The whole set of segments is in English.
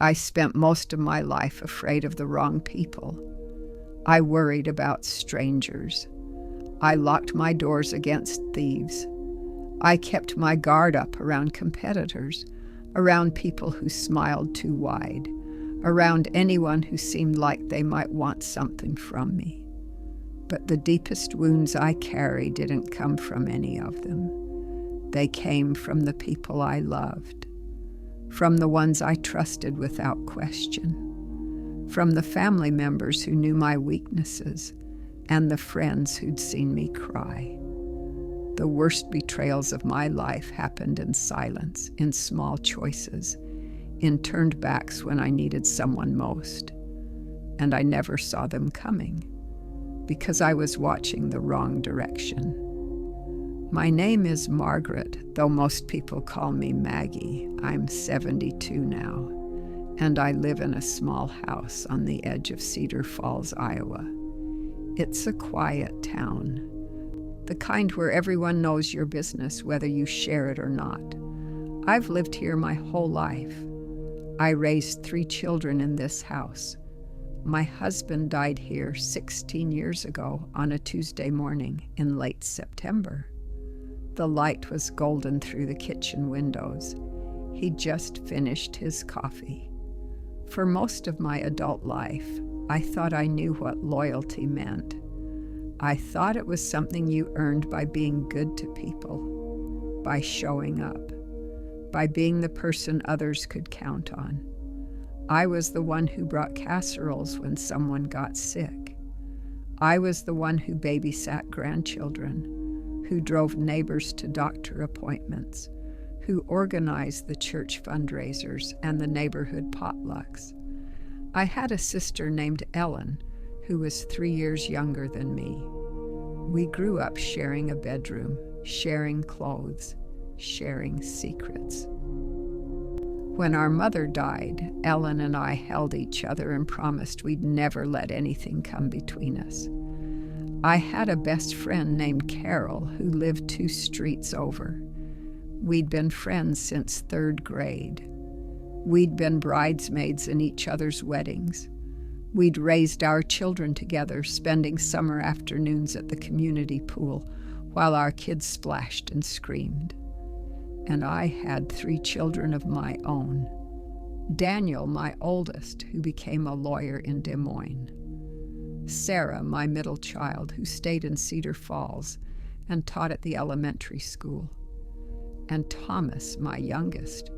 I spent most of my life afraid of the wrong people. I worried about strangers. I locked my doors against thieves. I kept my guard up around competitors, around people who smiled too wide, around anyone who seemed like they might want something from me. But the deepest wounds I carry didn't come from any of them. They came from the people I loved, from the ones I trusted without question, from the family members who knew my weaknesses, and the friends who'd seen me cry. The worst betrayals of my life happened in silence, in small choices, in turned backs when I needed someone most. And I never saw them coming, because I was watching the wrong direction. My name is Margaret, though most people call me Maggie. I'm 72 now, and I live in a small house on the edge of Cedar Falls, Iowa. It's a quiet town, the kind where everyone knows your business whether you share it or not. I've lived here my whole life. I raised 3 children in this house. My husband died here 16 years ago on a Tuesday morning in late September. The light was golden through the kitchen windows. He just finished his coffee. For most of my adult life, I thought I knew what loyalty meant. I thought it was something you earned by being good to people, by showing up, by being the person others could count on. I was the one who brought casseroles when someone got sick. I was the one who babysat grandchildren, who drove neighbors to doctor appointments, who organized the church fundraisers and the neighborhood potlucks. I had a sister named Ellen, who was 3 years younger than me. We grew up sharing a bedroom, sharing clothes, sharing secrets. When our mother died, Ellen and I held each other and promised we'd never let anything come between us. I had a best friend named Carol who lived 2 streets over. We'd been friends since 3rd grade. We'd been bridesmaids in each other's weddings. We'd raised our children together, spending summer afternoons at the community pool while our kids splashed and screamed. And I had 3 children of my own. Daniel, my oldest, who became a lawyer in Des Moines. Sarah, my middle child, who stayed in Cedar Falls and taught at the elementary school. And Thomas, my youngest,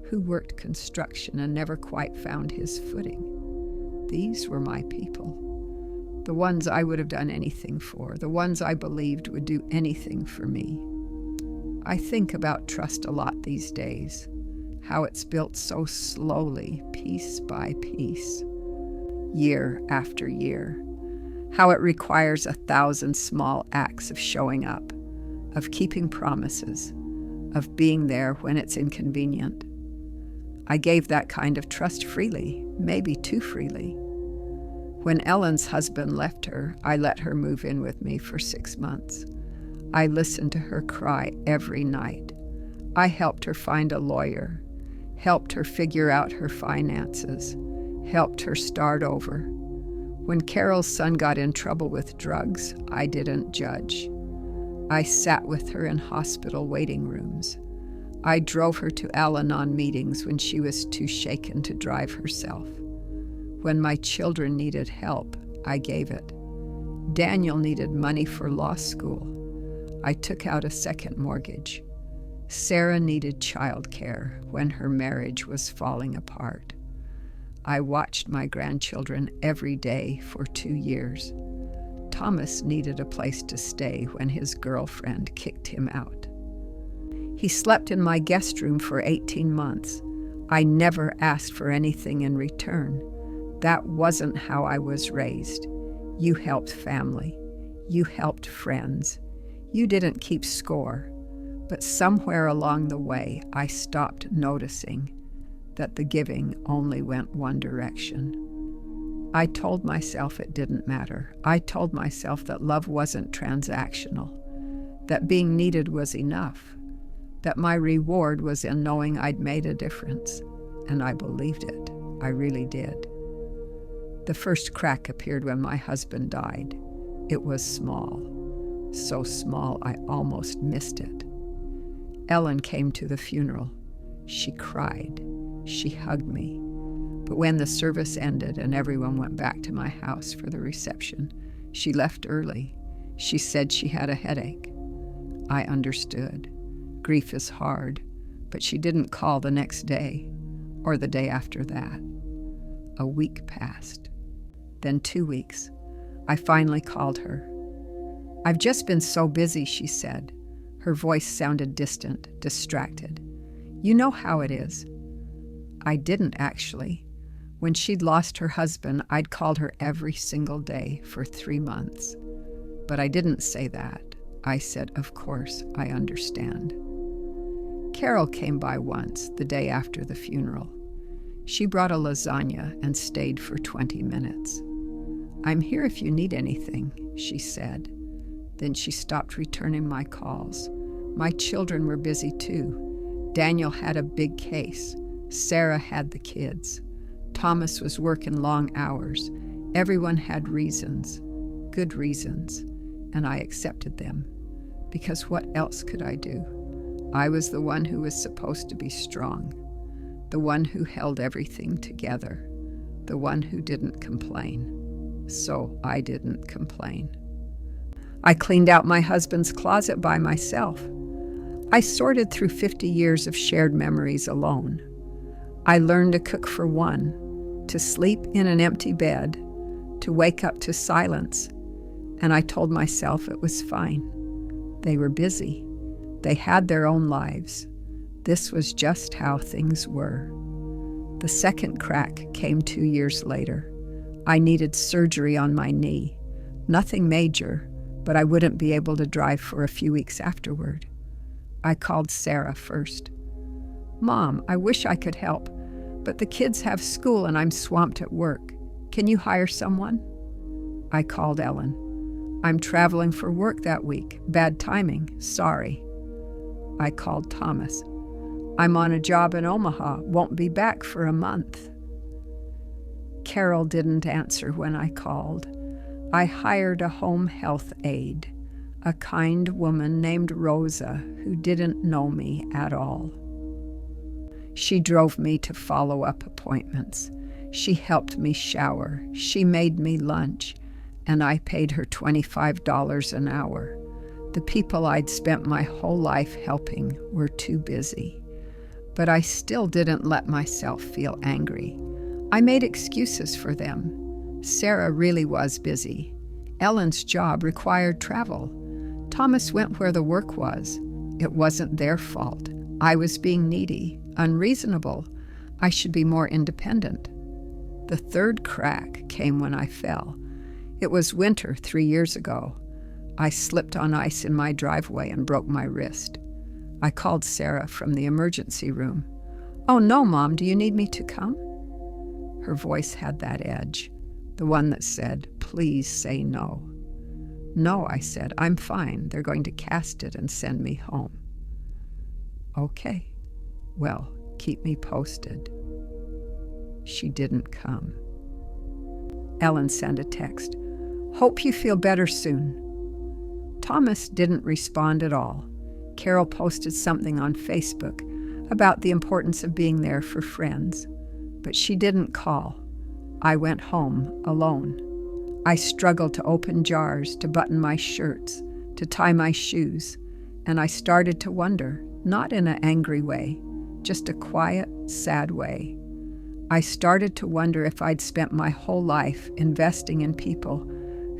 who worked construction and never quite found his footing. These were my people, the ones I would have done anything for, the ones I believed would do anything for me. I think about trust a lot these days, how it's built so slowly, piece by piece, year after year, how it requires 1,000 small acts of showing up, of keeping promises, of being there when it's inconvenient. I gave that kind of trust freely, maybe too freely. When Ellen's husband left her, I let her move in with me for 6 months. I listened to her cry every night. I helped her find a lawyer, helped her figure out her finances, helped her start over. When Carol's son got in trouble with drugs, I didn't judge. I sat with her in hospital waiting rooms. I drove her to Al-Anon meetings when she was too shaken to drive herself. When my children needed help, I gave it. Daniel needed money for law school. I took out a second mortgage. Sarah needed childcare when her marriage was falling apart. I watched my grandchildren every day for 2 years. Thomas needed a place to stay when his girlfriend kicked him out. He slept in my guest room for 18 months. I never asked for anything in return. That wasn't how I was raised. You helped family. You helped friends. You didn't keep score. But somewhere along the way, I stopped noticing that the giving only went one direction. I told myself it didn't matter. I told myself that love wasn't transactional, that being needed was enough, that my reward was in knowing I'd made a difference. And I believed it. I really did. The first crack appeared when my husband died. It was small, so small I almost missed it. Ellen came to the funeral. She cried. She hugged me. But when the service ended and everyone went back to my house for the reception, she left early. She said she had a headache. I understood. Grief is hard, but she didn't call the next day or the day after that. A week passed. Then 2 weeks. I finally called her. "I've just been so busy," she said. Her voice sounded distant, distracted. "You know how it is." I didn't, actually. When she'd lost her husband, I'd called her every single day for 3 months. But I didn't say that. I said, "Of course, I understand." Carol came by once, the day after the funeral. She brought a lasagna and stayed for 20 minutes. "I'm here if you need anything," she said. Then she stopped returning my calls. My children were busy too. Daniel had a big case. Sarah had the kids. Thomas was working long hours. Everyone had reasons, good reasons, and I accepted them. Because what else could I do? I was the one who was supposed to be strong, the one who held everything together, the one who didn't complain. So I didn't complain. I cleaned out my husband's closet by myself. I sorted through 50 years of shared memories alone. I learned to cook for one, to sleep in an empty bed, to wake up to silence, and I told myself it was fine. They were busy. They had their own lives. This was just how things were. The second crack came 2 years later. I needed surgery on my knee. Nothing major, but I wouldn't be able to drive for a few weeks afterward. I called Sarah first. "Mom, I wish I could help, but the kids have school and I'm swamped at work. Can you hire someone?" I called Ellen. "I'm traveling for work that week. Bad timing. Sorry." I called Thomas. "I'm on a job in Omaha. Won't be back for a month." Carol didn't answer when I called. I hired a home health aide, a kind woman named Rosa who didn't know me at all. She drove me to follow-up appointments. She helped me shower. She made me lunch, and I paid her $25 an hour. The people I'd spent my whole life helping were too busy. But I still didn't let myself feel angry. I made excuses for them. Sarah really was busy. Ellen's job required travel. Thomas went where the work was. It wasn't their fault. I was being needy, unreasonable. I should be more independent. The third crack came when I fell. It was winter 3 years ago. I slipped on ice in my driveway and broke my wrist. I called Sarah from the emergency room. "Oh no, Mom, do you need me to come?" Her voice had that edge, the one that said, "Please say no." "No," I said, "I'm fine. They're going to cast it and send me home." "Okay. Well, keep me posted." She didn't come. Ellen sent a text. "Hope you feel better soon." Thomas didn't respond at all. Carol posted something on Facebook about the importance of being there for friends, but she didn't call. I went home alone. I struggled to open jars, to button my shirts, to tie my shoes, and I started to wonder, not in an angry way, just a quiet, sad way. I started to wonder if I'd spent my whole life investing in people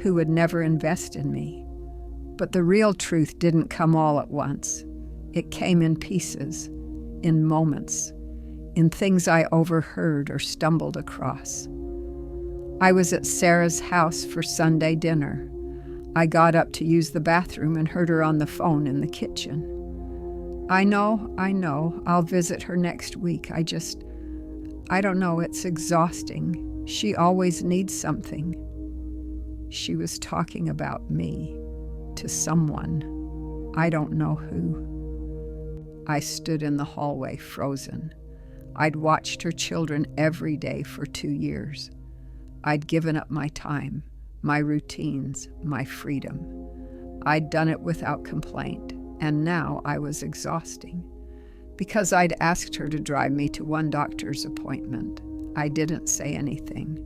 who would never invest in me. But the real truth didn't come all at once. It came in pieces, in moments, in things I overheard or stumbled across. I was at Sarah's house for Sunday dinner. I got up to use the bathroom and heard her on the phone in the kitchen. I know, I'll visit her next week. I don't know, it's exhausting. She always needs something. She was talking about me to someone. I don't know who. I stood in the hallway, frozen. I'd watched her children every day for 2 years. I'd given up my time, my routines, my freedom. I'd done it without complaint, and now I was exhausting. Because I'd asked her to drive me to one doctor's appointment, I didn't say anything.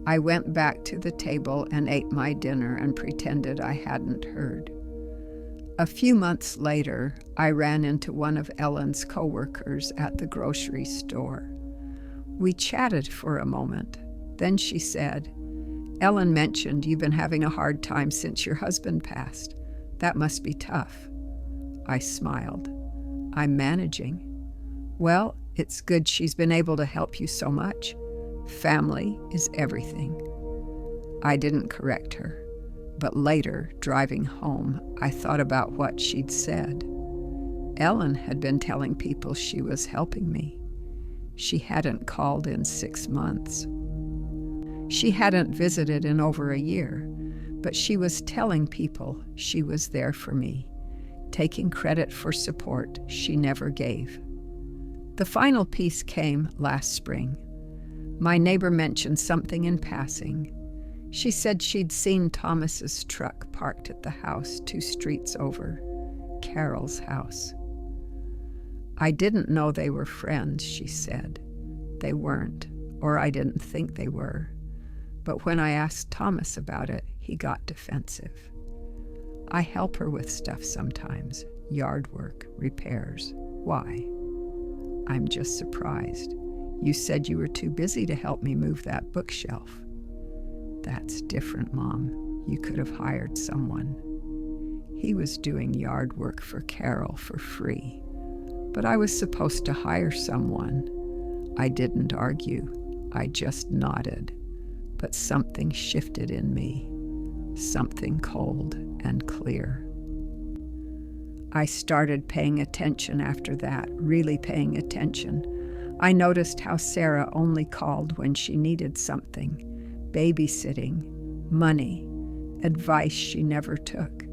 I went back to the table and ate my dinner and pretended I hadn't heard. A few months later, I ran into one of Ellen's coworkers at the grocery store. We chatted for a moment. Then she said, "Ellen mentioned you've been having a hard time since your husband passed. That must be tough." I smiled. "I'm managing." "Well, it's good she's been able to help you so much. Family is everything." I didn't correct her, but later, driving home, I thought about what she'd said. Ellen had been telling people she was helping me. She hadn't called in 6 months. She hadn't visited in over a year, but she was telling people she was there for me, taking credit for support she never gave. The final piece came last spring. My neighbor mentioned something in passing. She said she'd seen Thomas's truck parked at the house 2 streets over, Carol's house. "I didn't know they were friends," she said. "They weren't, or I didn't think they were. But when I asked Thomas about it, he got defensive. I help her with stuff sometimes, yard work, repairs. Why?" "I'm just surprised. You said you were too busy to help me move that bookshelf." "That's different, Mom. You could have hired someone." He was doing yard work for Carol for free, but I was supposed to hire someone. I didn't argue. I just nodded. But something shifted in me, something cold and clear. I started paying attention after that, really paying attention. I noticed how Sarah only called when she needed something, babysitting, money, advice she never took.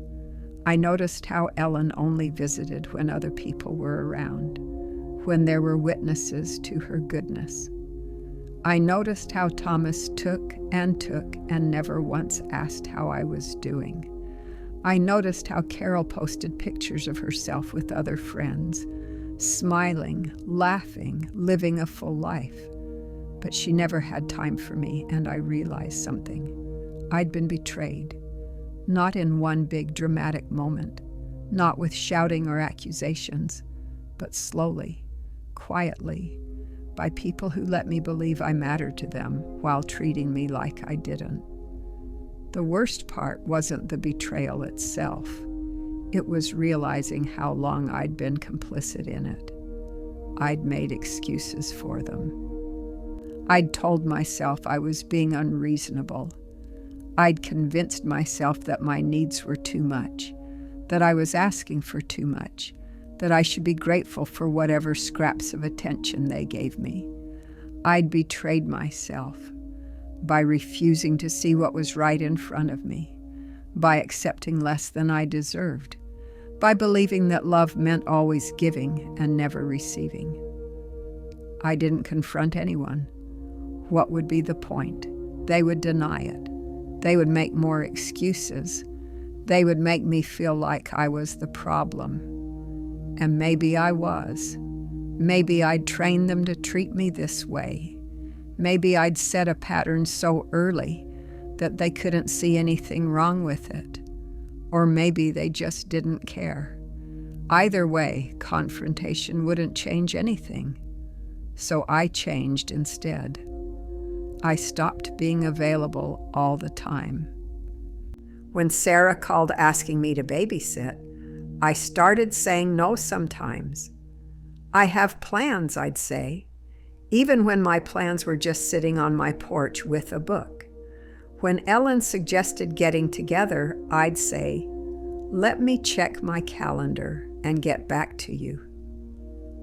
I noticed how Ellen only visited when other people were around, when there were witnesses to her goodness. I noticed how Thomas took and never once asked how I was doing. I noticed how Carol posted pictures of herself with other friends, smiling, laughing, living a full life. But she never had time for me, and I realized something. I'd been betrayed. Not in one big dramatic moment, not with shouting or accusations, but slowly, quietly, by people who let me believe I mattered to them while treating me like I didn't. The worst part wasn't the betrayal itself. It was realizing how long I'd been complicit in it. I'd made excuses for them. I'd told myself I was being unreasonable. I'd convinced myself that my needs were too much, that I was asking for too much, that I should be grateful for whatever scraps of attention they gave me. I'd betrayed myself by refusing to see what was right in front of me, by accepting less than I deserved, by believing that love meant always giving and never receiving. I didn't confront anyone. What would be the point? They would deny it. They would make more excuses. They would make me feel like I was the problem. And maybe I was. Maybe I'd trained them to treat me this way. Maybe I'd set a pattern so early that they couldn't see anything wrong with it. Or maybe they just didn't care. Either way, confrontation wouldn't change anything. So I changed instead. I stopped being available all the time. When Sarah called asking me to babysit, I started saying no sometimes. I have plans, I'd say, even when my plans were just sitting on my porch with a book. When Ellen suggested getting together, I'd say, "Let me check my calendar and get back to you."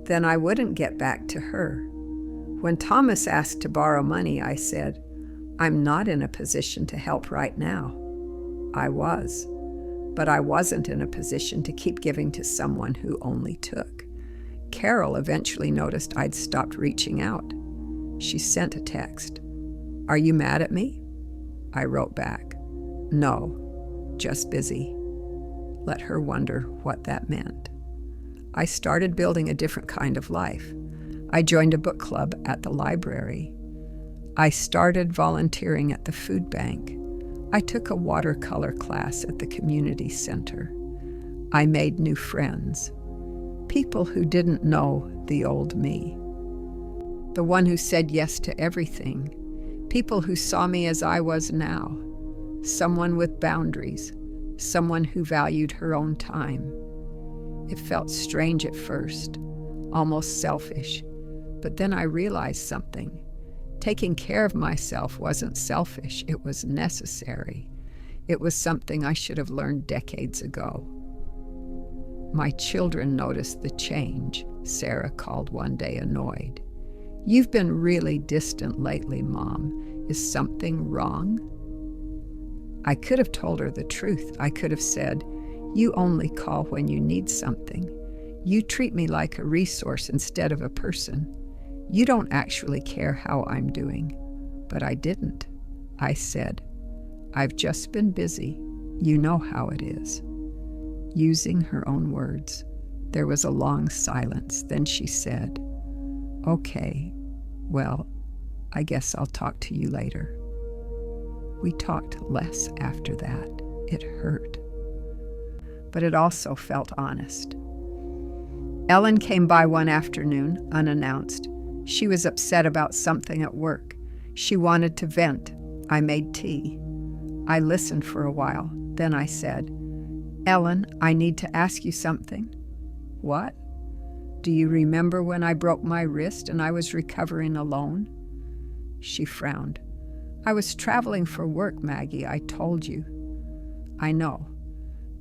Then I wouldn't get back to her. When Thomas asked to borrow money, I said, "I'm not in a position to help right now." I was, but I wasn't in a position to keep giving to someone who only took. Carol eventually noticed I'd stopped reaching out. She sent a text. "Are you mad at me?" I wrote back, "No, just busy." Let her wonder what that meant. I started building a different kind of life. I joined a book club at the library. I started volunteering at the food bank. I took a watercolor class at the community center. I made new friends. People who didn't know the old me. The one who said yes to everything. People who saw me as I was now. Someone with boundaries. Someone who valued her own time. It felt strange at first, almost selfish. But then I realized something. Taking care of myself wasn't selfish, it was necessary. It was something I should have learned decades ago. My children noticed the change, Sarah called one day, annoyed. "You've been really distant lately, Mom. Is something wrong?" I could have told her the truth. I could have said, "You only call when you need something. You treat me like a resource instead of a person. You don't actually care how I'm doing." But I didn't. I said, "I've just been busy. You know how it is." Using her own words. There was a long silence. Then she said, "Okay, well, I guess I'll talk to you later." We talked less after that. It hurt. But it also felt honest. Ellen came by one afternoon, unannounced. She was upset about something at work. She wanted to vent. I made tea. I listened for a while. Then I said, "Ellen, I need to ask you something." "What?" "Do you remember when I broke my wrist and I was recovering alone?" She frowned. "I was traveling for work, Maggie, I told you." "I know.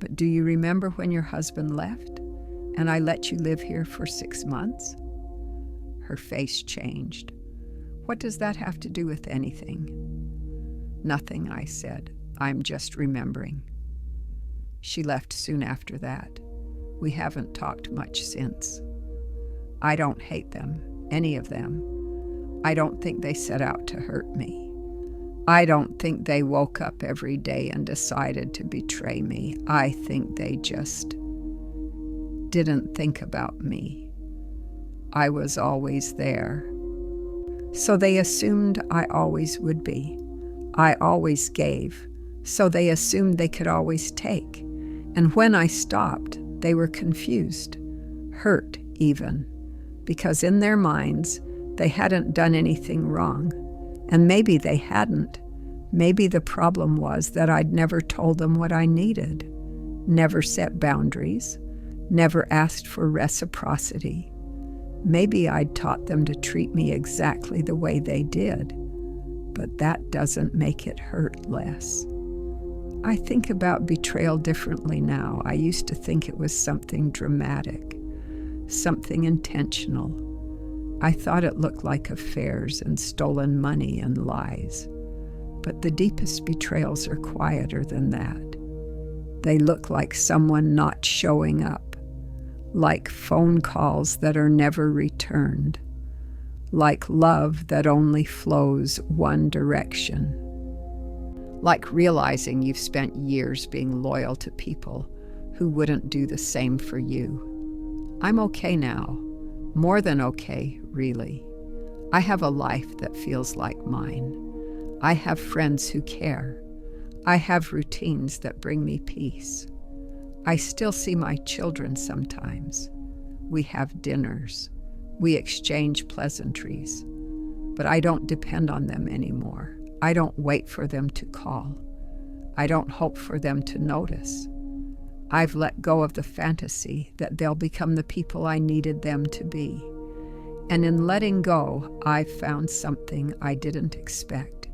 But do you remember when your husband left and I let you live here for 6 months?" Her face changed. "What does that have to do with anything?" "Nothing," I said. "I'm just remembering." She left soon after that. We haven't talked much since. I don't hate them, any of them. I don't think they set out to hurt me. I don't think they woke up every day and decided to betray me. I think they just didn't think about me. I was always there. So they assumed I always would be. I always gave. So they assumed they could always take. And when I stopped, they were confused, hurt even, because in their minds, they hadn't done anything wrong. And maybe they hadn't. Maybe the problem was that I'd never told them what I needed, never set boundaries, never asked for reciprocity. Maybe I'd taught them to treat me exactly the way they did, but that doesn't make it hurt less. I think about betrayal differently now. I used to think it was something dramatic, something intentional. I thought it looked like affairs and stolen money and lies. But the deepest betrayals are quieter than that. They look like someone not showing up, like phone calls that are never returned, like love that only flows one direction, like realizing you've spent years being loyal to people who wouldn't do the same for you. I'm okay now, more than okay, really. I have a life that feels like mine. I have friends who care. I have routines that bring me peace. I still see my children sometimes. We have dinners. We exchange pleasantries. But I don't depend on them anymore. I don't wait for them to call. I don't hope for them to notice. I've let go of the fantasy that they'll become the people I needed them to be. And in letting go, I've found something I didn't expect.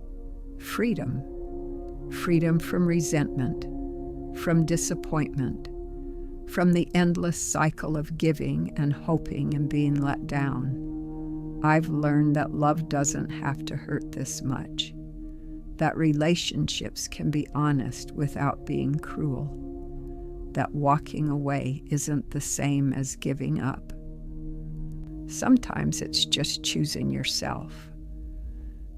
Freedom. Freedom from resentment, from disappointment, from the endless cycle of giving and hoping and being let down. I've learned that love doesn't have to hurt this much, that relationships can be honest without being cruel, that walking away isn't the same as giving up. Sometimes it's just choosing yourself.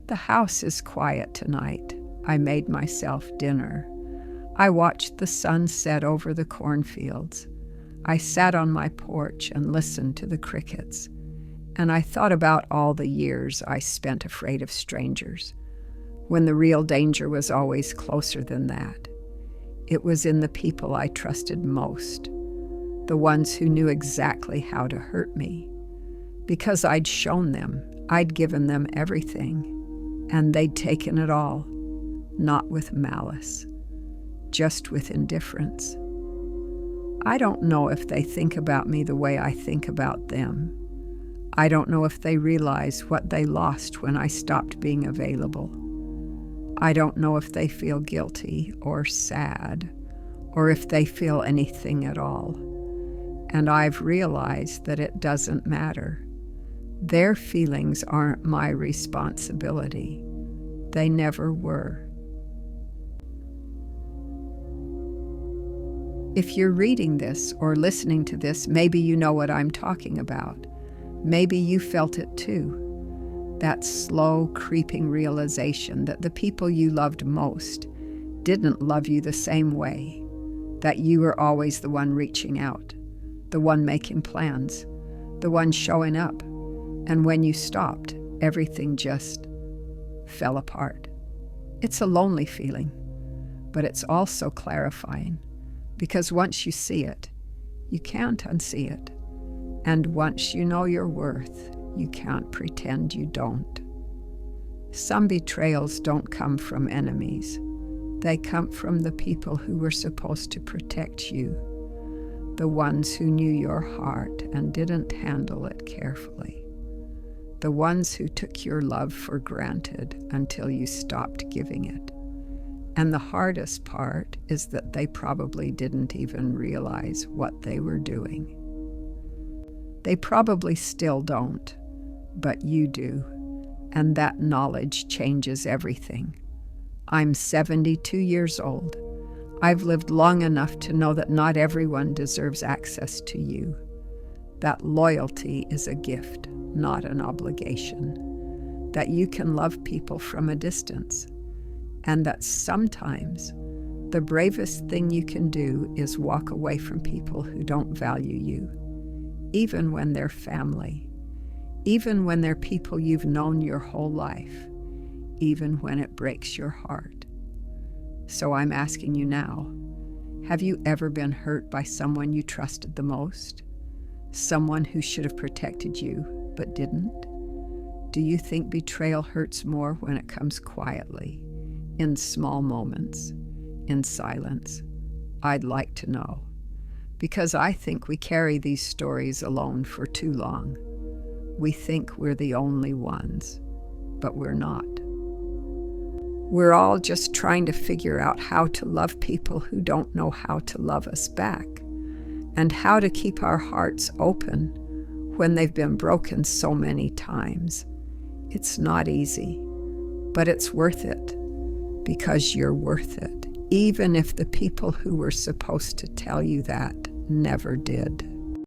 The house is quiet tonight. I made myself dinner. I watched the sun set over the cornfields. I sat on my porch and listened to the crickets. And I thought about all the years I spent afraid of strangers, when the real danger was always closer than that. It was in the people I trusted most, the ones who knew exactly how to hurt me. Because I'd shown them, I'd given them everything, and they'd taken it all, not with malice, just with indifference. I don't know if they think about me the way I think about them. I don't know if they realize what they lost when I stopped being available. I don't know if they feel guilty or sad, or if they feel anything at all. And I've realized that it doesn't matter. Their feelings aren't my responsibility. They never were. If you're reading this or listening to this, maybe you know what I'm talking about. Maybe you felt it too. That slow, creeping realization that the people you loved most didn't love you the same way, that you were always the one reaching out, the one making plans, the one showing up, and when you stopped, everything just fell apart. It's a lonely feeling, but it's also clarifying, because once you see it, you can't unsee it. And once you know your worth, you can't pretend you don't. Some betrayals don't come from enemies. They come from the people who were supposed to protect you, the ones who knew your heart and didn't handle it carefully, the ones who took your love for granted until you stopped giving it. And the hardest part is that they probably didn't even realize what they were doing. They probably still don't, but you do, and that knowledge changes everything. I'm 72 years old. I've lived long enough to know that not everyone deserves access to you. That loyalty is a gift, not an obligation. That you can love people from a distance, and that sometimes the bravest thing you can do is walk away from people who don't value you, even when they're family, even when they're people you've known your whole life, even when it breaks your heart. So I'm asking you now, have you ever been hurt by someone you trusted the most? Someone who should have protected you, but didn't? Do you think betrayal hurts more when it comes quietly, in small moments, in silence? I'd like to know. Because I think we carry these stories alone for too long. We think we're the only ones, but we're not. We're all just trying to figure out how to love people who don't know how to love us back, and how to keep our hearts open when they've been broken so many times. It's not easy, but it's worth it, because you're worth it, even if the people who were supposed to tell you that never did.